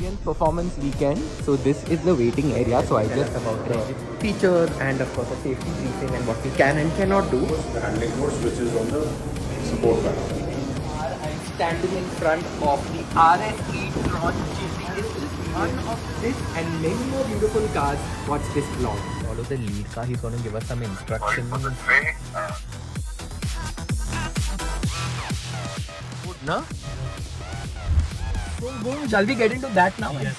Australian performance weekend. So this is the waiting area. So I just about features and of course a safety briefing and what we can and cannot do. The handling mode switches on the support panel. I'm standing in front of the RSE Tron GT. This is one of this and many more beautiful cars. Watch this vlog. Follow the lead car. He's going to give us some instructions. Good, no? So, shall we get into that now? Yes.